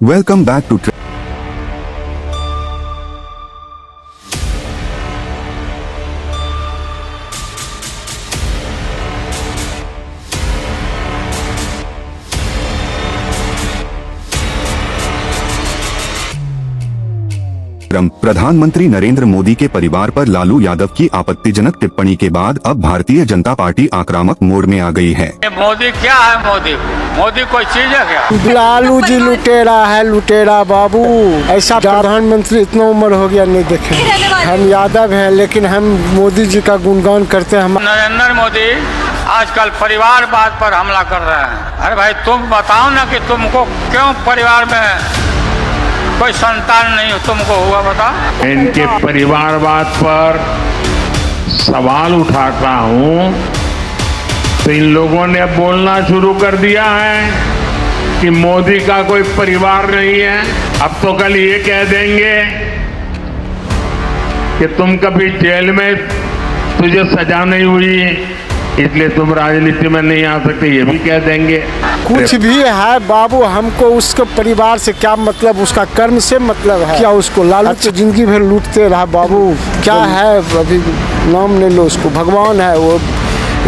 Welcome back to प्रधानमंत्री नरेंद्र मोदी के परिवार पर लालू यादव की आपत्तिजनक टिप्पणी के बाद अब भारतीय जनता पार्टी आक्रामक मोड में आ गई है। मोदी क्या है? मोदी कोई चीज है क्या? लालू जी लुटेरा है, लुटेरा बाबू। ऐसा प्रधानमंत्री इतना उम्र हो गया नहीं देखे। हम यादव हैं लेकिन हम मोदी जी का गुणगान करते हैं। नरेंद्र मोदी आजकल परिवारवाद पर हमला कर रहे हैं। अरे भाई तुम बताओ ना कि तुमको क्यों परिवार में कोई संतान नहीं तुमको हुआ, बताओ। इनके परिवारवाद पर सवाल उठाता हूं तो इन लोगों ने बोलना शुरू कर दिया है कि मोदी का कोई परिवार नहीं है। अब तो कल ये कह देंगे कि तुम कभी जेल में तुझे सजा नहीं हुई इसलिए तुम राजनीति में नहीं आ सकते, ये भी कह देंगे। कुछ भी है बाबू, हमको उसके परिवार से क्या मतलब, उसका कर्म से मतलब है क्या? उसको लालू तो जिंदगी भर लूटते रहा बाबू। क्या है अभी नाम ले लो उसको, भगवान है वो,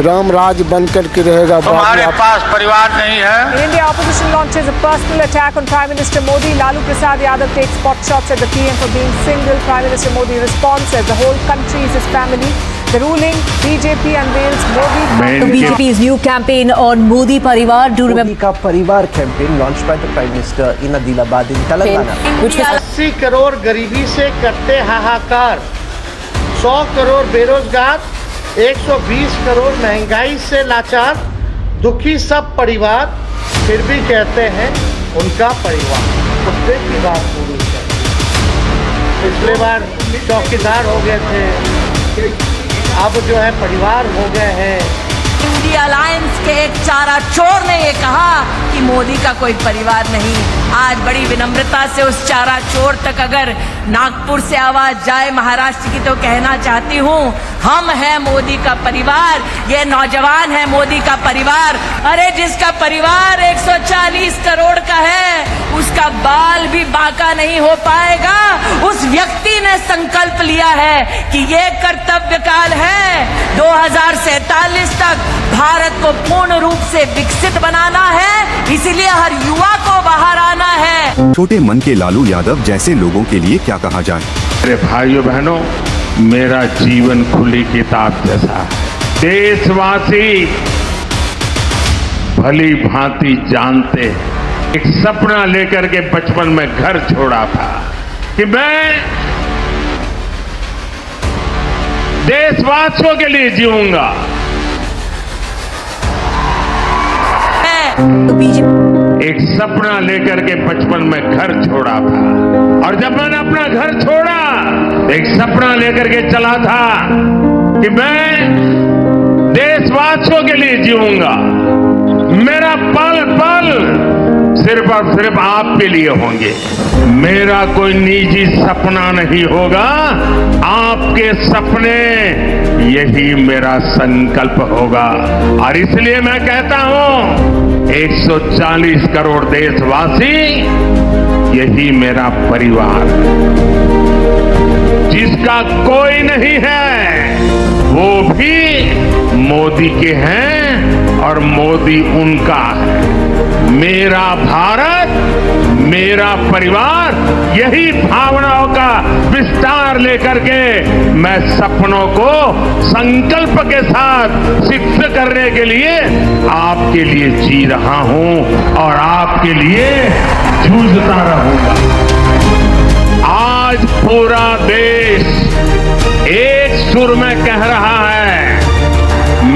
राम राज बन करके रहेगा। हमारे पास परिवार नहीं है। India opposition launches a personal attack on Prime Minister Modi. Lalu Prasad Yadav takes pot shots at the PM for being single. Prime Minister Modi responds as the whole country is his family. The ruling BJP unveils Modi. The BJP's new campaign on Modi Parivar. Do remember Modi ka Parivar campaign launched by the Prime Minister in Adilabad in Telangana. which was 80 crore गरीबी से करते हाहाकार, 100 करोड़ बेरोजगार, 120 करोड़ महंगाई से लाचार, दुखी सब परिवार, फिर भी कहते हैं उनका परिवार। कुत्ते की बात पूरी है। पिछले बार चौकीदार हो गए थे, अब जो है परिवार हो गए हैं। इंडिया अलायंस के एक चारा चोर ने ये कहा कि मोदी का कोई परिवार नहीं। आज बड़ी विनम्रता से उस चारा चोर तक अगर नागपुर से आवाज जाए महाराष्ट्र की तो कहना चाहती हूँ, हम हैं मोदी का परिवार, ये नौजवान है मोदी का परिवार। अरे जिसका परिवार 140 करोड़ का है उसका बाल भी बांका नहीं हो पाएगा। उस व्यक्ति ने संकल्प लिया है कि ये कर्तव्य काल है, 2047 तक भारत को पूर्ण रूप से विकसित बनाना है, इसीलिए हर युवा को बाहर आना है। छोटे मन के लालू यादव जैसे लोगों के लिए क्या कहा जाए? मेरे भाइयों बहनों, मेरा जीवन खुली किताब जैसा है। देशवासी भली भांति जानते, एक सपना लेकर के बचपन में घर छोड़ा था कि मैं देशवासियों के लिए जीऊंगा। एक सपना लेकर के बचपन में घर छोड़ा था और जब मैंने अपना घर छोड़ा एक सपना लेकर के चला था कि मैं देशवासियों के लिए जीऊंगा। मेरा पल पल सिर्फ और सिर्फ आपके लिए होंगे। मेरा कोई निजी सपना नहीं होगा, आपके सपने, यही मेरा संकल्प होगा। और इसलिए मैं कहता हूं 140 करोड़ देशवासी, यही मेरा परिवार। जिसका कोई नहीं है वो भी मोदी के हैं और मोदी उनका है। मेरा भारत, मेरा परिवार, यही भावनाओं का विस्तार लेकर के मैं सपनों को संकल्प के साथ सिद्ध करने के लिए आपके लिए जी रहा हूं और आपके लिए जूझता रहूंगा। आज पूरा देश एक सुर में कह रहा है,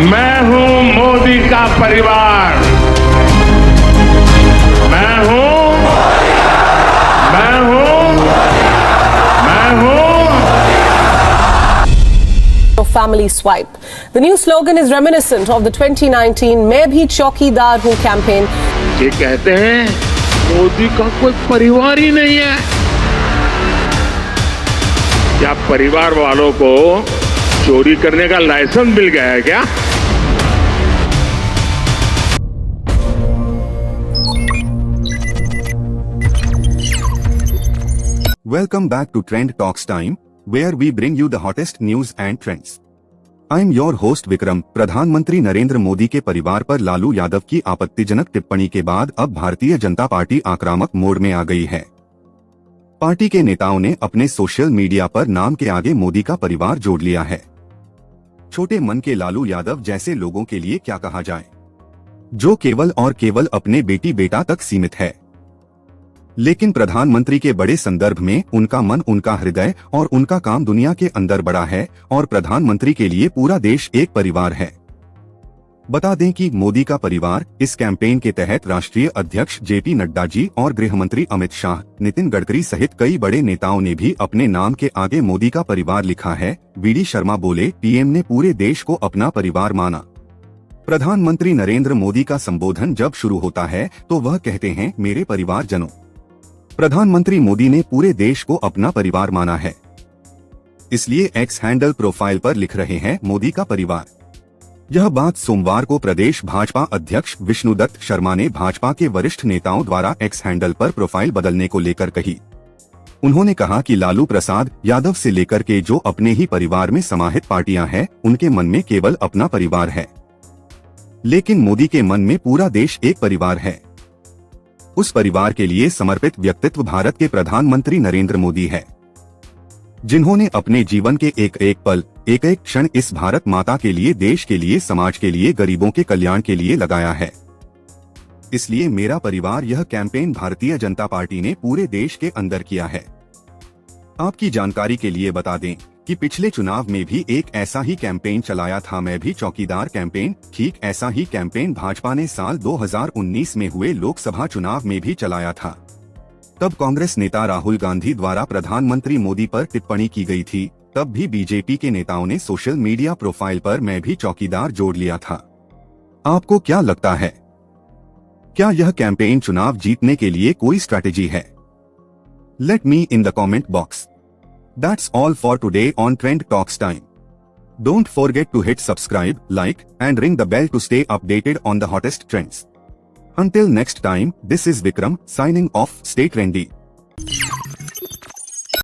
मैं हूं मोदी का परिवार, मैं हूं, मैं हूं, मैं हूं। Family swipe. The new slogan is reminiscent of the 2019 मैं भी चौकीदार हूं campaign. ये कहते हैं मोदी का कोई परिवार ही नहीं है। क्या परिवार वालों को चोरी करने का लाइसेंस मिल गया है क्या? Welcome back to Trend Talks Time, where we bring you the hottest news and trends. I am your host Vikram. प्रधानमंत्री नरेंद्र मोदी के परिवार पर लालू यादव की आपत्तिजनक टिप्पणी के बाद अब भारतीय जनता पार्टी आक्रामक मोड में आ गई है। पार्टी के नेताओं ने अपने सोशल मीडिया पर नाम के आगे मोदी का परिवार जोड़ लिया है। छोटे मन के लालू यादव जैसे लोगों के लिए क्या कहा जाए, जो केवल और केवल अपने बेटी बेटा तक सीमित है। लेकिन प्रधानमंत्री के बड़े संदर्भ में उनका मन, उनका हृदय और उनका काम दुनिया के अंदर बड़ा है और प्रधानमंत्री के लिए पूरा देश एक परिवार है। बता दें कि मोदी का परिवार इस कैंपेन के तहत राष्ट्रीय अध्यक्ष जेपी नड्डा जी और गृह मंत्री अमित शाह, नितिन गडकरी सहित कई बड़े नेताओं ने भी अपने नाम के आगे मोदी का परिवार लिखा है। वीडी शर्मा बोले, पीएम ने पूरे देश को अपना परिवार माना। प्रधानमंत्री नरेंद्र मोदी का संबोधन जब शुरू होता है तो वह कहते हैं, मेरे परिवारजनों। प्रधानमंत्री मोदी ने पूरे देश को अपना परिवार माना है, इसलिए एक्स हैंडल प्रोफाइल पर लिख रहे हैं मोदी का परिवार। यह बात सोमवार को प्रदेश भाजपा अध्यक्ष विष्णुदत्त शर्मा ने भाजपा के वरिष्ठ नेताओं द्वारा एक्स हैंडल पर प्रोफाइल बदलने को लेकर कही। उन्होंने कहा कि लालू प्रसाद यादव से लेकर के जो अपने ही परिवार में समाहित पार्टियां हैं, उनके मन में केवल अपना परिवार है, लेकिन मोदी के मन में पूरा देश एक परिवार है। उस परिवार के लिए समर्पित व्यक्तित्व भारत के प्रधानमंत्री नरेंद्र मोदी है, जिन्होंने अपने जीवन के एक एक पल, एक एक क्षण इस भारत माता के लिए, देश के लिए, समाज के लिए, गरीबों के कल्याण के लिए लगाया है। इसलिए मेरा परिवार यह कैंपेन भारतीय जनता पार्टी ने पूरे देश के अंदर किया है। आपकी जानकारी के लिए बता दें कि पिछले चुनाव में भी एक ऐसा ही कैंपेन चलाया था, मैं भी चौकीदार कैंपेन। ठीक ऐसा ही कैंपेन भाजपा ने साल 2019 में हुए लोकसभा चुनाव में भी चलाया था। तब कांग्रेस नेता राहुल गांधी द्वारा प्रधानमंत्री मोदी पर टिप्पणी की गई थी। तब भी बीजेपी के नेताओं ने सोशल मीडिया प्रोफाइल पर मैं भी चौकीदार जोड़ लिया था। आपको क्या लगता है, क्या यह कैंपेन चुनाव जीतने के लिए कोई स्ट्रैटेजी है? Let me in the comment box. That's all for today on Trend Talks Time. Don't forget to hit subscribe, like, and ring the bell to stay updated on the hottest trends. Until next time, this is Vikram signing off. Stay trendy.